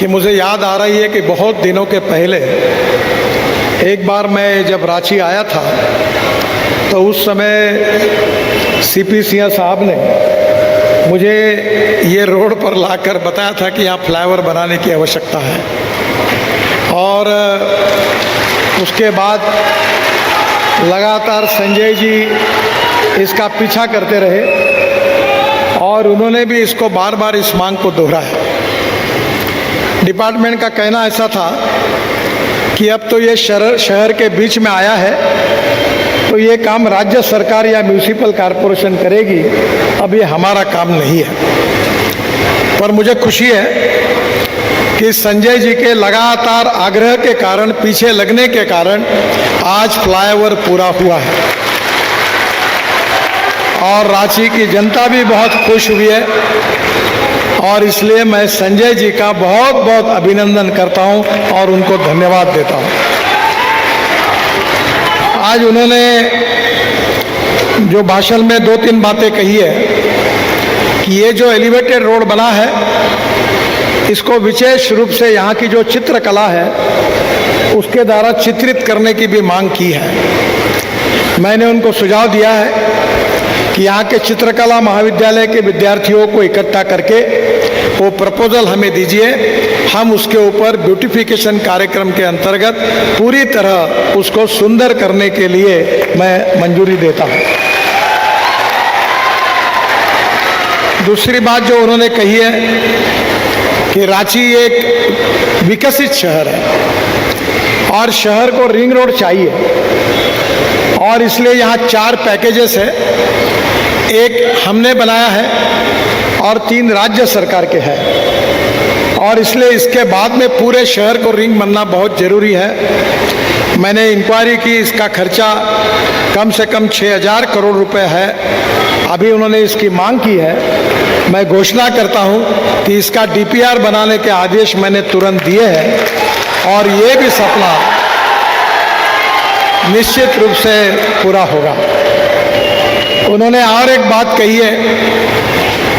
कि मुझे याद आ रही है कि बहुत दिनों के पहले एक बार मैं जब रांची आया था तो उस समय सीपी सिंह साहब ने मुझे ये रोड पर लाकर बताया था कि यहाँ फ्लाईओवर बनाने की आवश्यकता है। और उसके बाद लगातार संजय जी इसका पीछा करते रहे और उन्होंने भी इसको बार बार इस मांग को दोहराया। डिपार्टमेंट का कहना ऐसा था कि अब तो ये शहर के बीच में आया है तो ये काम राज्य सरकार या म्यूनिसिपल कॉरपोरेशन करेगी, अब ये हमारा काम नहीं है। पर मुझे खुशी है कि संजय जी के लगातार आग्रह के कारण, पीछे लगने के कारण आज फ्लाईओवर पूरा हुआ है और रांची की जनता भी बहुत खुश हुई है। और इसलिए मैं संजय जी का बहुत बहुत अभिनंदन करता हूं और उनको धन्यवाद देता हूं। आज उन्होंने जो भाषण में 2-3 बातें कही है कि ये जो एलिवेटेड रोड बना है इसको विशेष रूप से यहाँ की जो चित्रकला है उसके द्वारा चित्रित करने की भी मांग की है। मैंने उनको सुझाव दिया है कि यहाँ के चित्रकला महाविद्यालय के विद्यार्थियों को इकट्ठा करके वो प्रपोजल हमें दीजिए, हम उसके ऊपर ब्यूटिफिकेशन कार्यक्रम के अंतर्गत पूरी तरह उसको सुंदर करने के लिए मैं मंजूरी देता हूँ। दूसरी बात जो उन्होंने कही है कि रांची एक विकसित शहर है और शहर को रिंग रोड चाहिए और इसलिए यहाँ 4 पैकेजेस है, एक हमने बनाया है और 3 राज्य सरकार के हैं और इसलिए इसके बाद में पूरे शहर को रिंग बनना बहुत ज़रूरी है। मैंने इंक्वायरी की, इसका खर्चा कम से कम 6,000 करोड़ रुपए है। अभी उन्होंने इसकी मांग की है। मैं घोषणा करता हूं कि इसका डीपीआर बनाने के आदेश मैंने तुरंत दिए हैं और ये भी सपना निश्चित रूप से पूरा होगा। उन्होंने और एक बात कही है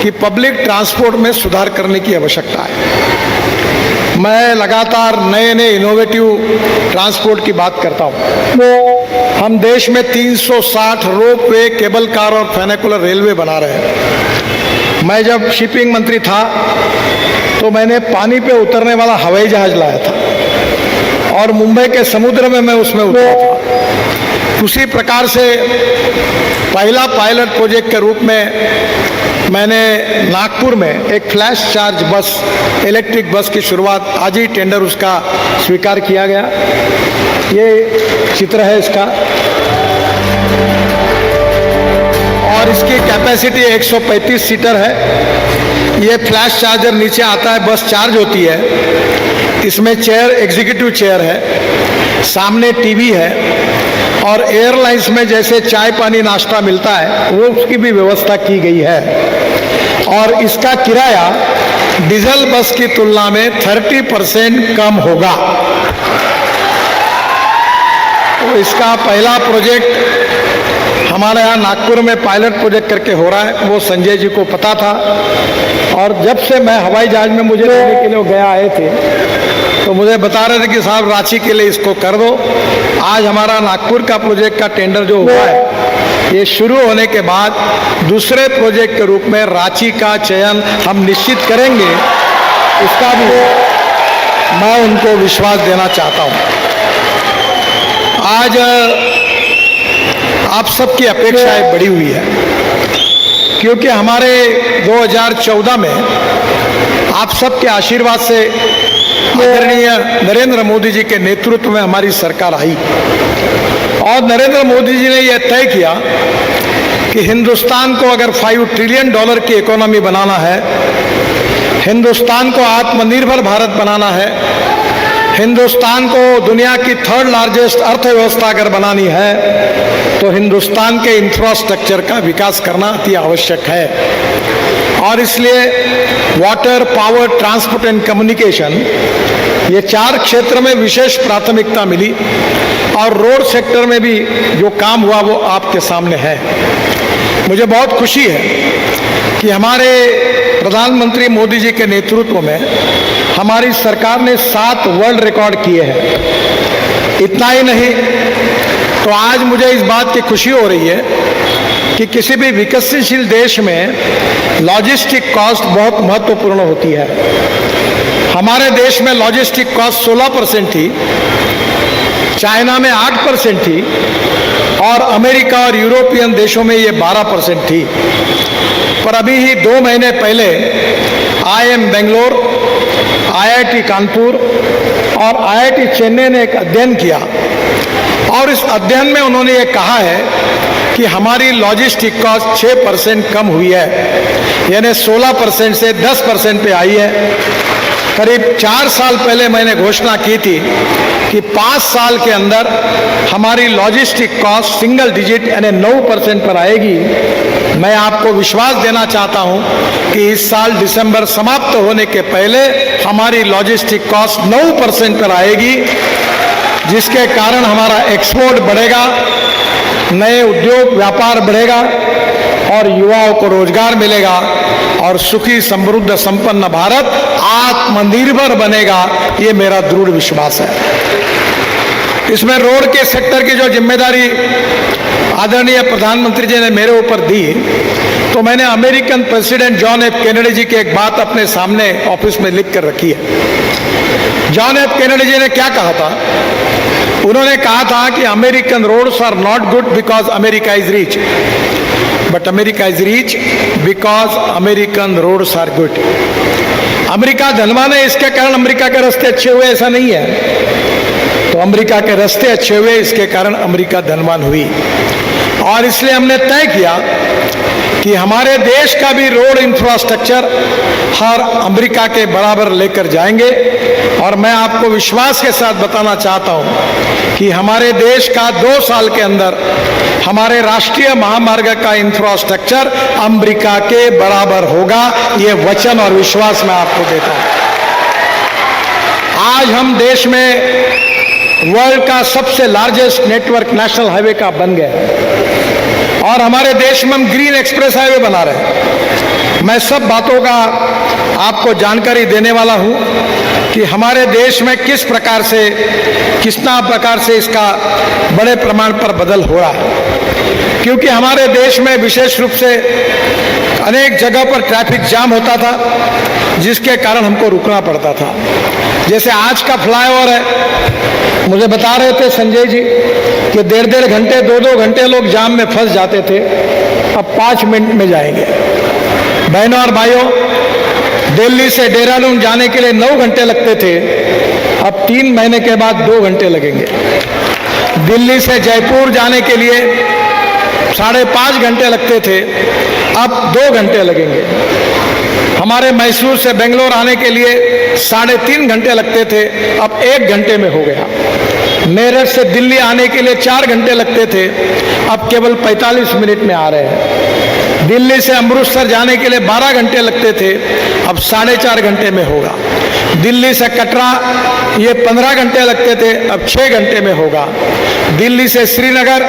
कि पब्लिक ट्रांसपोर्ट में सुधार करने की आवश्यकता है। मैं लगातार नए नए इनोवेटिव ट्रांसपोर्ट की बात करता हूँ। हम देश में 360 रोप वे, केबल कार और फेनिकुलर रेलवे बना रहे हैं। मैं जब शिपिंग मंत्री था तो मैंने पानी पे उतरने वाला हवाई जहाज लाया था और मुंबई के समुद्र में मैं उसमें उतरा था। उसी प्रकार से पहला पायलट प्रोजेक्ट के रूप में मैंने नागपुर में एक फ्लैश चार्ज बस, इलेक्ट्रिक बस की शुरुआत, आज ही टेंडर उसका स्वीकार किया गया। ये चित्र है इसका और इसकी कैपेसिटी 135 सीटर है। ये फ्लैश चार्जर नीचे आता है, बस चार्ज होती है। इसमें चेयर, एग्जीक्यूटिव चेयर है, सामने टीवी है और एयरलाइंस में जैसे चाय पानी नाश्ता मिलता है वो उसकी भी व्यवस्था की गई है और इसका किराया डीजल बस की तुलना में 30% कम होगा। तो इसका पहला प्रोजेक्ट हमारे यहाँ नागपुर में पायलट प्रोजेक्ट करके हो रहा है, वो संजय जी को पता था और जब से मैं हवाई जहाज में मुझे लेने के लिए गया आए थे तो मुझे बता रहे थे कि साहब रांची के लिए इसको कर दो। आज हमारा नागपुर का प्रोजेक्ट का टेंडर जो हुआ है ये शुरू होने के बाद दूसरे प्रोजेक्ट के रूप में रांची का चयन हम निश्चित करेंगे। इसका भी मैं उनको विश्वास देना चाहता हूँ। आज आप सबकी अपेक्षाएं बढ़ी हुई है क्योंकि हमारे 2014 में आप सबके आशीर्वाद से आदरणीय नरेंद्र मोदी जी के नेतृत्व में हमारी सरकार आई और नरेंद्र मोदी जी ने यह तय किया कि हिंदुस्तान को अगर $5 ट्रिलियन की इकोनॉमी बनाना है, हिंदुस्तान को आत्मनिर्भर भारत बनाना है, हिंदुस्तान को दुनिया की 3rd लार्जेस्ट अर्थव्यवस्था अगर बनानी है तो हिंदुस्तान के इंफ्रास्ट्रक्चर का विकास करना अति आवश्यक है। और इसलिए water, power, transport and communication, ये 4 क्षेत्र में विशेष प्राथमिकता मिली और रोड सेक्टर में भी जो काम हुआ वो आपके सामने है। मुझे बहुत खुशी है कि हमारे प्रधानमंत्री मोदी जी के नेतृत्व में हमारी सरकार ने 7 वर्ल्ड रिकॉर्ड किए हैं। इतना ही नहीं, तो आज मुझे इस बात की खुशी हो रही है कि किसी भी विकसनशील देश में लॉजिस्टिक कॉस्ट बहुत महत्वपूर्ण होती है। हमारे देश में लॉजिस्टिक कॉस्ट 16% थी, चाइना में 8% थी और अमेरिका और यूरोपियन देशों में ये 12% थी। पर अभी ही 2 महीने पहले IIM बेंगलोर, IIT कानपुर और IIT चेन्नई ने एक अध्ययन किया और इस अध्ययन में उन्होंने ये कहा है कि हमारी लॉजिस्टिक कॉस्ट 6% कम हुई है, यानी 16% से 10% पे आई है। करीब 4 साल पहले मैंने घोषणा की थी कि 5 साल के अंदर हमारी लॉजिस्टिक कॉस्ट सिंगल डिजिट यानी 9% पर आएगी। मैं आपको विश्वास देना चाहता हूं कि इस साल दिसंबर समाप्त होने के पहले हमारी लॉजिस्टिक कॉस्ट 9% पर आएगी, जिसके कारण हमारा एक्सपोर्ट बढ़ेगा, नए उद्योग व्यापार बढ़ेगा और युवाओं को रोजगार मिलेगा और सुखी समृद्ध संपन्न भारत आत्मनिर्भर बनेगा। ये मेरा दृढ़ विश्वास है। इसमें रोड के सेक्टर की जो जिम्मेदारी आदरणीय प्रधानमंत्री जी ने मेरे ऊपर दी, तो मैंने American president John F Kennedy ji की एक बात अपने सामने ऑफिस में लिख कर रखी है। जॉन एफ कैनेडी जी ने क्या कहा था? उन्होंने कहा था कि American roads are not good because America is rich, but America is rich because American roads are good. America धनवान है, इसके कारण अमेरिका के रास्ते अच्छे हुए, ऐसा नहीं है। तो अमेरिका के रास्ते अच्छे हुए, इसके कारण अमेरिका धनवान हुई। और इसलिए हमने तय किया कि हमारे देश का भी रोड इंफ्रास्ट्रक्चर हर अमेरिका के बराबर लेकर जाएंगे। और मैं आपको विश्वास के साथ बताना चाहता हूं कि हमारे देश का 2 साल के अंदर हमारे राष्ट्रीय महामार्ग का इंफ्रास्ट्रक्चर अमेरिका के बराबर होगा। ये वचन और विश्वास मैं आपको देता हूं। आज हम देश में वर्ल्ड का सबसे लार्जेस्ट नेटवर्क नेशनल हाईवे का बन गया और हमारे देश में हम ग्रीन एक्सप्रेस हाईवे बना रहे हैं। मैं सब बातों का आपको जानकारी देने वाला हूं कि हमारे देश में किस प्रकार से इसका बड़े प्रमाण पर बदल हो रहा है, क्योंकि हमारे देश में विशेष रूप से अनेक जगह पर ट्रैफिक जाम होता था, जिसके कारण हमको रुकना पड़ता था। जैसे आज का फ्लाईओवर है, मुझे बता रहे थे संजय जी कि 1.5 घंटे 2-2 घंटे लोग जाम में फंस जाते थे, अब 5 मिनट में जाएंगे। बहनों और भाइयों, दिल्ली से देहरादून जाने के लिए 9 घंटे लगते थे, अब 3 महीने के बाद 2 घंटे लगेंगे। दिल्ली से जयपुर जाने के लिए 5.5 घंटे लगते थे, अब 2 घंटे लगेंगे। हमारे मैसूर से बेंगलोर आने के लिए 3.5 घंटे लगते थे, अब 1 घंटे में हो गया। मेरठ से दिल्ली आने के लिए 4 घंटे लगते थे, अब केवल 45 मिनट में आ रहे हैं। दिल्ली से अमृतसर जाने के लिए 12 घंटे लगते थे, अब 4.5 घंटे में होगा। दिल्ली से कटरा ये 15 घंटे लगते थे, अब 6 घंटे में होगा। दिल्ली से श्रीनगर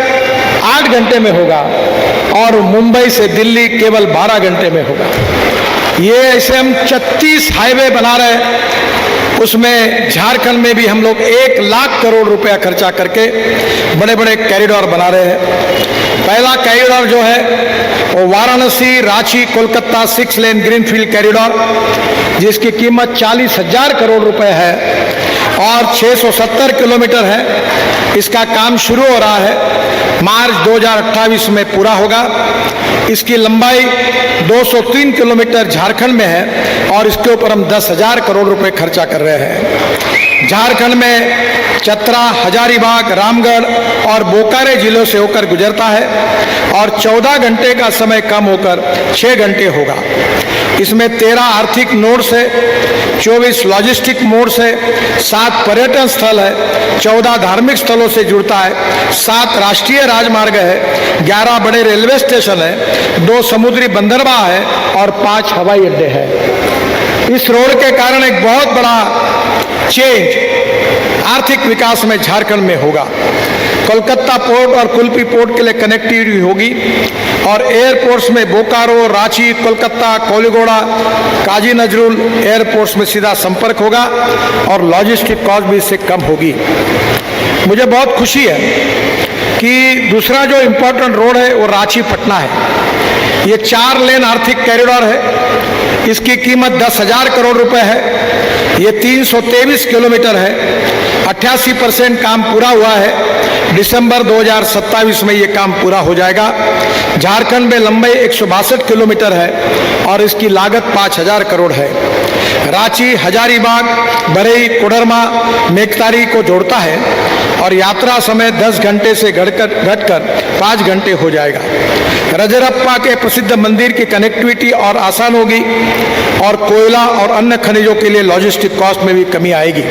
8 घंटे में होगा और मुंबई से दिल्ली केवल 12 घंटे में होगा। ये ऐसे हम 36 हाईवे बना रहे हैं। उसमें झारखंड में भी हम लोग 1 लाख करोड़ रुपया खर्चा करके बड़े बड़े कॉरिडोर बना रहे हैं। पहला कॉरिडोर जो है वो Varanasi Ranchi Kolkata 6 lane greenfield corridor, जिसकी कीमत 40,000 करोड़ रुपए है और 670 किलोमीटर है। इसका काम शुरू हो रहा है, मार्च 2028 में पूरा होगा। इसकी लंबाई 203 किलोमीटर झारखंड में है और इसके ऊपर हम 10,000 करोड़ रुपए खर्चा कर रहे हैं। झारखंड में चतरा, हजारीबाग, रामगढ़ और बोकारो जिलों से होकर गुजरता है और 14 घंटे का समय कम होकर 6 घंटे होगा। इसमें 13 आर्थिक नोड्स है, 24 लॉजिस्टिक मोड्स है, 7 पर्यटन स्थल है, 14 धार्मिक स्थलों से जुड़ता है, 7 राष्ट्रीय राजमार्ग है, 11 बड़े रेलवे स्टेशन है, 2 समुद्री बंदरगाह है और 5 हवाई अड्डे हैं। इस रोड के कारण एक बहुत बड़ा चेंज आर्थिक विकास में झारखंड में होगा। कोलकाता पोर्ट और कुल्पी पोर्ट के लिए कनेक्टिविटी होगी। और एयरपोर्ट्स में बोकारो, रांची, कोलकाता, कोलिगोड़ा, काजी नजरुल एयरपोर्ट्स में सीधा संपर्क होगा और लॉजिस्टिक कॉस्ट भी इससे कम होगी। मुझे बहुत खुशी है कि दूसरा जो इम्पोर्टेंट रोड है वो रांची पटना है। ये 4 लेन आर्थिक कॉरिडोर है। इसकी कीमत 10,000 करोड़ रुपए है। ये 323 किलोमीटर है। 88% काम पूरा हुआ है। दिसंबर 2027 में ये काम पूरा हो जाएगा। झारखंड में लंबाई 162 किलोमीटर है और इसकी लागत 5,000 करोड़ है। रांची, हजारीबाग, बरई, कोडरमा, मेकतारी को जोड़ता है और यात्रा समय 10 घंटे से घटकर 5 घंटे हो जाएगा। रजरप्पा के प्रसिद्ध मंदिर की कनेक्टिविटी और आसान होगी और कोयला और अन्य खनिजों के लिए लॉजिस्टिक कॉस्ट में भी कमी आएगी।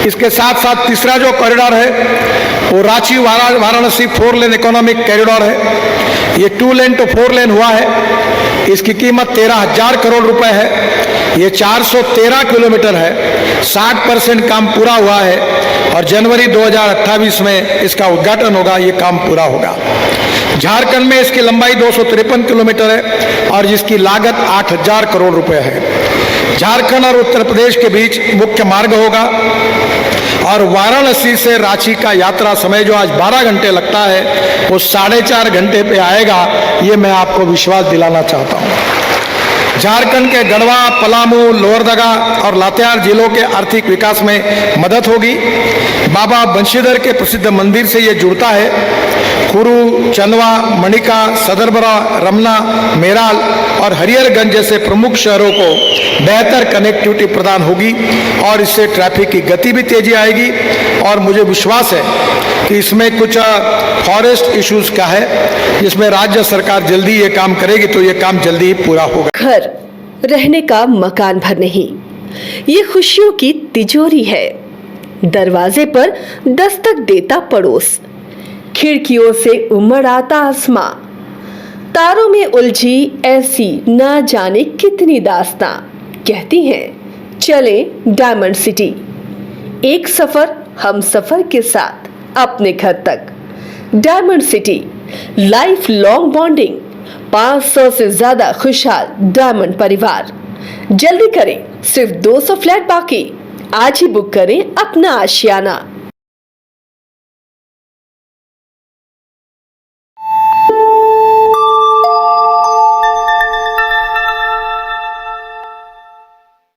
इसके साथ साथ तीसरा जो कॉरिडोर है वो रांची वाराणसी 4 लेन इकोनॉमिक कॉरिडोर है। ये 2 लेन टू 4 लेन हुआ है। इसकी कीमत 13,000 करोड़ रुपए है। ये 413 किलोमीटर है। 60% काम पूरा हुआ है और जनवरी 2028 में इसका उद्घाटन होगा। ये काम पूरा होगा। झारखंड में इसकी लंबाई 253 किलोमीटर है और जिसकी लागत 8,000 करोड़ रुपए है। झारखंड और उत्तर प्रदेश के बीच मुख्य मार्ग होगा और वाराणसी से रांची का यात्रा समय जो आज 12 घंटे लगता है वो 4.5 घंटे पे आएगा। ये मैं आपको विश्वास दिलाना चाहता हूँ। झारखंड के गढ़वा, पलामू, लोहरदगा और लातेहार जिलों के आर्थिक विकास में मदद होगी। बाबा बंशीधर के प्रसिद्ध मंदिर से ये जुड़ता है। कुरू, चंदवा, मणिका, सदरबरा, रमना, मेराल और हरिहरगंज जैसे प्रमुख शहरों को बेहतर कनेक्टिविटी प्रदान होगी और इससे ट्रैफिक की गति भी तेजी आएगी। और मुझे विश्वास है कि इसमें कुछ फॉरेस्ट इश्यूज का है जिसमें राज्य सरकार जल्दी ये काम करेगी तो ये काम जल्दी ही पूरा होगा। घर रहने का मकान भर नहीं, ये खुशियों की तिजोरी है। दरवाजे पर दस्तक देता पड़ोस, खिड़कियों से उमड़ आता आसमां, तारों में उलझी ऐसी ना जाने कितनी दास्तां। कहती हैं चले डायमंड सिटी, एक सफर हम सफर के साथ अपने घर तक। Diamond city, life long bonding, 500 से ज्यादा खुशहाल डायमंड परिवार। जल्दी करें, सिर्फ 200 फ्लैट बाकी। आज ही बुक करें अपना आशियाना।